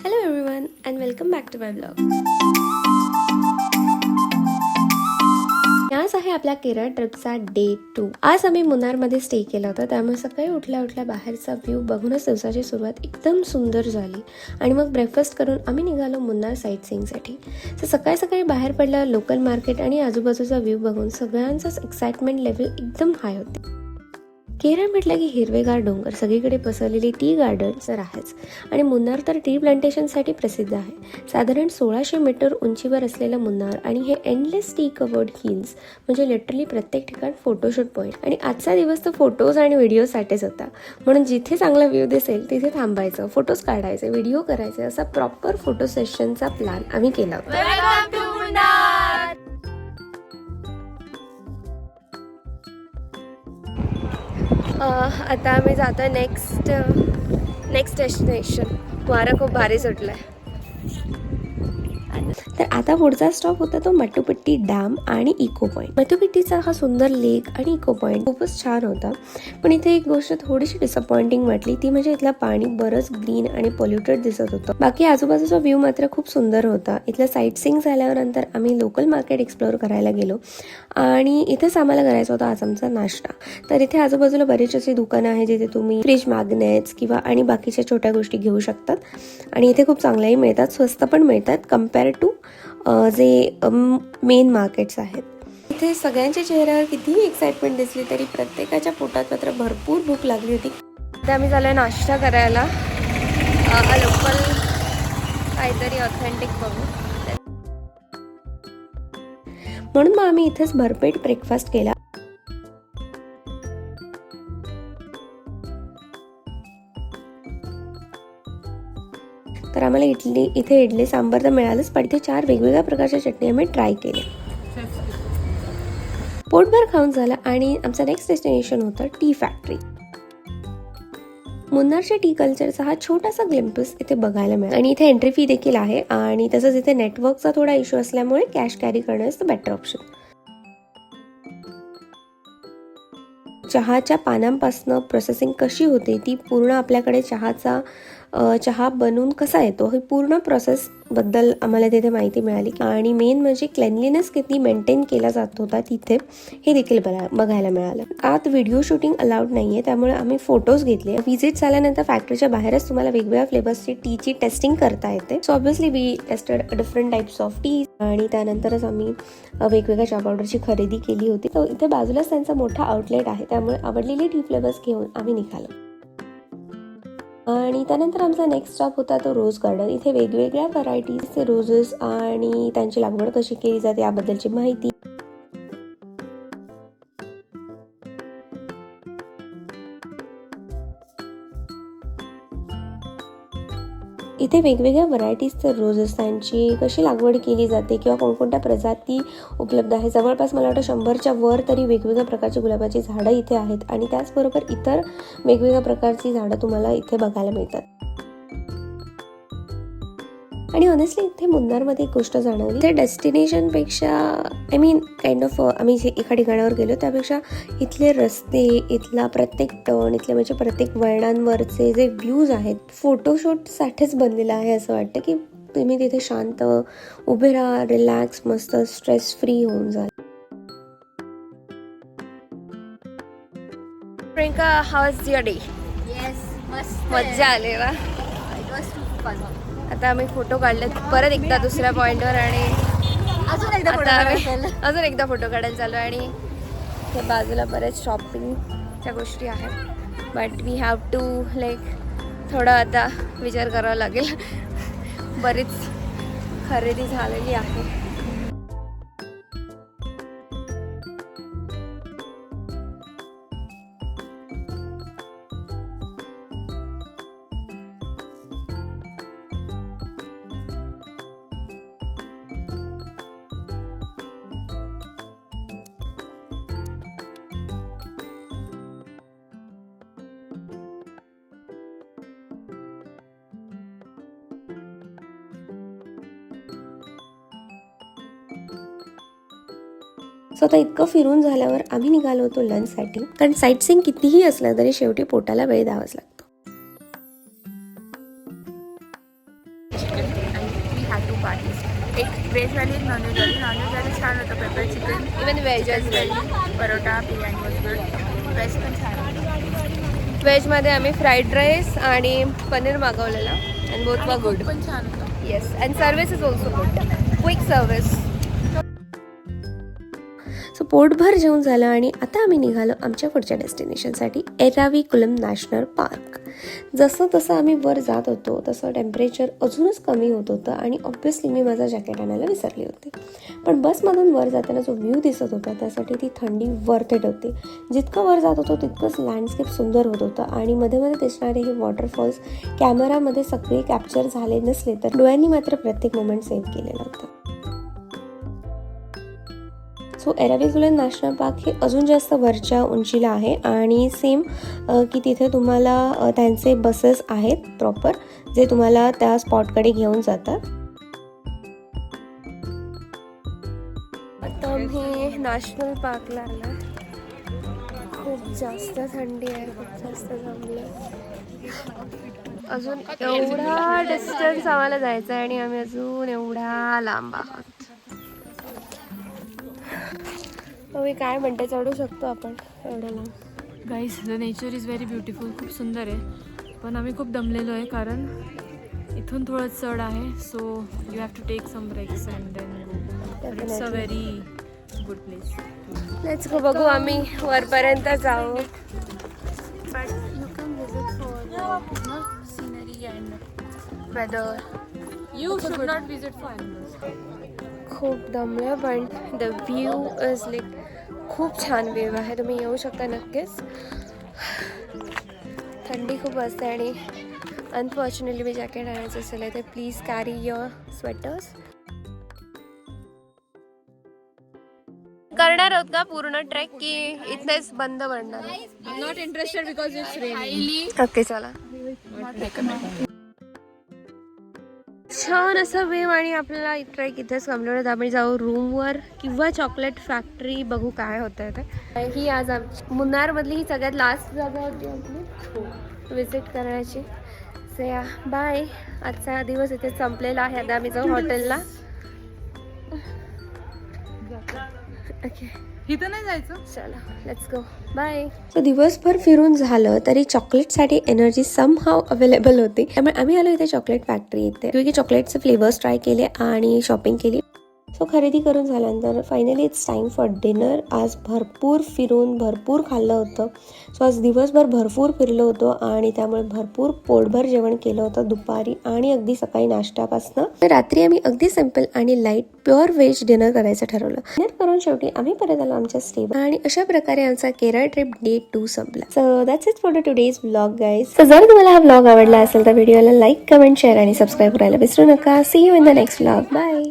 Hello everyone and welcome back to my vlog. आज आहे आपल्या केरळ ट्रिपचा डे 2. आज आम्ही मुन्नारमध्ये स्टे केला होता, त्यामुळे सकाळी उठल्या उठल्या बाहेरचा व्ह्यू बघूनच दिवसाची सुरुवात एकदम सुंदर झाली आणि मग ब्रेकफास्ट करून आम्ही निघालो मुन्नार साईट सीइंगसाठी. तर सकाळी सकाळी बाहेर पडल्यावर लोकल मार्केट आणि आजूबाजूचा व्ह्यू बघून सगळ्यांचाच एक्साइटमेंट लेवल एकदम हाय होती. केरळ म्हटलं की हिरवेगार डोंगर, सगळीकडे पसरलेली टी गार्डन्स तर आहेच आणि मुन्नार तर टी प्लांटेशनसाठी प्रसिद्ध आहे. साधारण 1600 मीटर उंचीवर असलेलं मुन्नार आणि हे एंडलेस टी कवर्ड हिल्स म्हणजे लिटरली प्रत्येक ठिकाण फोटोशूट पॉईंट. आणि आजचा दिवस तर फोटोज आणि व्हिडिओसाठीच होता, म्हणून जिथे चांगला व्ह्यू दिसेल तिथे थांबायचं, फोटोज काढायचे, व्हिडिओ करायचे, असा प्रॉपर फोटो सेशनचा प्लॅन आम्ही केला होता. आता आम्ही जातो नेक्स्ट डेस्टिनेशन. वारा खूप भारी सुटलाय. तर आता पुढचा स्टॉप होता तो मट्टुपिट्टी डॅम आणि इको पॉईंट. मट्टुपिट्टीचा हा सुंदर लेक आणि इको पॉईंट खूपच छान होता, पण इथे एक गोष्ट थोडीशी डिसअपॉइंटिंग वाटली, ती म्हणजे इथलं पाणी बरंच ग्रीन आणि पोल्युटेड दिसत होतं. बाकी आजूबाजूचा व्ह्यू मात्र खूप सुंदर होता. इथलं साईट सीइंग झाल्यानंतर आम्ही लोकल मार्केट एक्सप्लोअर करायला गेलो आणि इथेच आम्हाला करायचा होता आज आमचा नाश्ता. तर इथे आजूबाजूला बरीच अशी दुकानं आहेत जिथे तुम्ही फ्रीज मॅग्नेट्स किंवा आणि बाकीच्या छोट्या गोष्टी घेऊ शकतात आणि इथे खूप चांगल्याही मिळतात, स्वस्त पण मिळतात कम्पेअर टू जे मेन मार्केट्स आहेत. इथे सगळ्यांच्या चेहऱ्यावर कितीही एक्साइटमेंट दिसली तरी प्रत्येकाच्या पोटात मात्र भरपूर भूक लागली होती. आता आम्ही झालोय नाश्ता करायला, लोकल काहीतरी ऑथेंटिक बघू, म्हणून मग आम्ही इथेच भरपेट ब्रेकफास्ट केला. तर आम्हाला इथे इडली सांबार तर मिळालंच, पण इथे 4 वेगवेगळ्या प्रकारच्या चटणी आम्ही ट्राय केले. पोटभर खाऊन झाला आणि आमचा नेक्स्ट डेस्टिनेशन होतं टी फॅक्टरी. मुन्नारच्या टी कल्चरचा हा छोटासा ग्लिम्पस इथे बघायला मिळाला आणि इथे एंट्री फी देखील आहे आणि तसंच इथे नेटवर्कचा थोडा इश्यू असल्यामुळे कॅश कॅरी करणं इज द बेटर ऑप्शन. चहाच्या पानांपासनं प्रोसेसिंग कशी होते, ती पूर्ण आपल्याकडे चहा बनवून कसा येतो, ही पूर्ण प्रोसेस बद्दल आम्हाला तिथे माहिती मिळाली. आणि मेन म्हणजे क्लेनलीनेस किती मेंटेन केला जात होता तिथे, हे देखील बघायला मिळालं. आत व्हिडिओ शूटिंग अलाउड नाहीये, त्यामुळे आम्ही फोटोज घेतले. व्हिजिट झाल्यानंतर फॅक्टरीच्या बाहेरच तुम्हाला वेगवेगळ्या फ्लेवर्सची टीची टेस्टिंग करता येते. So obviously we tested different types of tea आणि त्यानंतरच आम्ही वेगवेगळ्या चहा पावडरची खरेदी केली होती. तर इथे बाजूलाच त्यांचा मोठा आउटलेट आहे, त्यामुळे आवडलेली टी फ्लेवर्स घेऊन आम्ही निघालो. आणि त्यानंतर आमचा नेक्स्ट स्टॉप होता तो रोज गार्डन. इथे वेगवेगळ्या व्हरायटीजचे रोजेस आणि त्यांची लागवड कशी केली जाते याबद्दलची माहिती. इथे वेगवेगळ्या व्हरायटीजचे रोजेस, त्यांची कशी लागवड केली जाते किंवा कोणकोणत्या प्रजाती उपलब्ध आहे. जवळपास मला वाटतं 100च्या वर तरी वेगवेगळ्या प्रकारची गुलाबाची झाडं इथे आहेत आणि त्याचबरोबर इतर वेगवेगळ्या प्रकारची झाडं तुम्हाला इथे बघायला मिळतात. आणि ऑनेस्टली इथे मुन्नारमध्ये एक गोष्ट जाणवली, इथे डेस्टिनेशनपेक्षा काइंड ऑफ आम्ही जे एका ठिकाणावर गेलो त्यापेक्षा इथले रस्ते, इथला प्रत्येक टर्न, इथले म्हणजे प्रत्येक वळणांवरचे जे व्ह्यूज आहेत फोटोशूटसाठीच बनलेलं आहे. असं वाटतं की तुम्ही तिथे शांत उभे राहा, रिलॅक्स, मस्त स्ट्रेस फ्री होऊन जाल. प्रियंका, हाऊ वाज युअर डे? मज्जा आली ना? आता आम्ही फोटो काढलेत परत एकदा दुसऱ्या पॉइंटवर आणि अजून एकदा फोटो काढायला चालू आणि इथे बाजूला बरेच शॉपिंगच्या गोष्टी आहेत, बट वी हॅव टू थोडा आता विचार करावा लागेल. बरीच खरेदी झालेली आहे. सो आता इतकं फिरून झाल्यावर आम्ही निघालो होतो लंचसाठी, कारण साईट सीइंग कितीही असलं तरी शेवटी पोटाला वेळ द्यावाच लागतो. 2 पार्टीज, एक व्हेजवाली एक नॉनव्हेजवाली. नॉनव्हेजवाली छान होतं, pepper chicken, even veg parotta, biryani was good. Veg पण छान होतं. व्हेजमध्ये आम्ही फ्राईड राईस आणि पनीर मागवलेलं अँड बोथ वर गुड. पण छान होतं. Yes, and service is also good, quick service. So पोटभर जेवण झालं आणि आता आम्ही निघालो आमच्या पुढच्या डेस्टिनेशनसाठी, एराविकुलम नॅशनल पार्क. जसं तसं आम्ही वर जात होतो तसं टेम्परेचर अजूनच कमी होत होतं आणि ऑब्व्हियसली मी माझं जॅकेट आणायला विसरली होती. पण बसमधून वर जाताना जो व्ह्यू दिसत होता त्यासाठी ती थंडी वर्थ इट होती. जितकं वर जात होतो तितकंच लँडस्केप सुंदर होत होतं आणि मध्ये मध्ये दिसणारे हे वॉटरफॉल्स कॅमेरामध्ये सगळे कॅप्चर झाले नसले तर डोळ्यांनी मात्र प्रत्येक मोमेंट सेव्ह केलेला होता. सो एराविकुलम नॅशनल पार्क हे अजून जास्त वरच्या उंचीला आहे आणि सेम की तिथे तुम्हाला त्यांचे बसेस आहेत प्रॉपर जे तुम्हाला त्या स्पॉटकडे घेऊन जातात. आता मी नॅशनल पार्कला आला. खूप जास्त थंडी आहे, खूप जास्त जमलं. अजून एवढा डिस्टन्स आम्हाला जायचा आहे आणि आम्ही अजून एवढा लांब आहोत. मी काय म्हणते, चढू शकतो आपण एवढं लांब. Guys, the nature is very beautiful. खूप सुंदर आहे, पण आम्ही खूप दमलेलो आहे कारण इथून थोडं चढ आहे. So you have to take some breaks and then it's a very good place. Let's go. बघू आम्ही वरपर्यंत जाऊ. But you can visit for scenery and weather. You should not visit for animals. खूप दमलं पण द व्ह्यू इज लाईक खूप छान view आहे. तुम्ही येऊ शकता नक्कीच. थंडी खूप असते आणि अनफॉर्च्युनेटली मी जॅकेट आणायचं असेल तर प्लीज कॅरी युअर स्वेटर्स. करणार आहोत का पूर्ण ट्रेक की इथेच बंद पडणार? Not interested because it's rainy. Okay, चला. छान असा वेव आणि आपल्याला ट्रेक इथेच कम्प्लीट होतं. आपण जाऊ रूमवर किंवा चॉकलेट फॅक्टरी, बघू काय होतं ते. ही आज मुन्नारमधली ही सगळ्यात लास्ट जागा होती आपली विजिट करण्याची. सो या बाय. आजचा दिवस इथे संपलेला आहे. आता आम्ही जाऊ हॉटेलला. ओके, इथं नाही जायचं. चला लेट्स गो, बाय. सो दिवसभर फिरून झालं तरी चॉकलेटसाठी एनर्जी समहाव अवेलेबल होती. त्यामुळे आम्ही आलो इथे चॉकलेट फॅक्टरी इथे, क्योंकि चॉकलेटचे फ्लेवर्स ट्राय केले आणि शॉपिंग केली. सो खरेदी करून झाल्यानंतर finally it's time for dinner. आज भरपूर फिरून भरपूर खाल्लं होतं. सो आज दिवसभर भरपूर फिरलो होतो आणि त्यामुळे भरपूर पोटभर जेवण केलं होतं दुपारी आणि अगदी सकाळी नाश्त्यापासनं. तर रात्री आम्ही अगदी सिम्पल आणि लाईट प्युअर व्हेज डिनर करायचं ठरवलं. डिनर करून शेवटी आम्ही परत आलो आमच्या स्टेवर आणि अशा प्रकारे आमचा केरळ ट्रिप डे 2 संपला. So that's it for today's vlog guys. So जर तुम्हाला हा व्लॉग आवडला असेल तर व्हिडिओला लाईक, कमेंट, शेअर आणि सबस्क्राईब करायला विसरू नका. See you in the next vlog. Bye.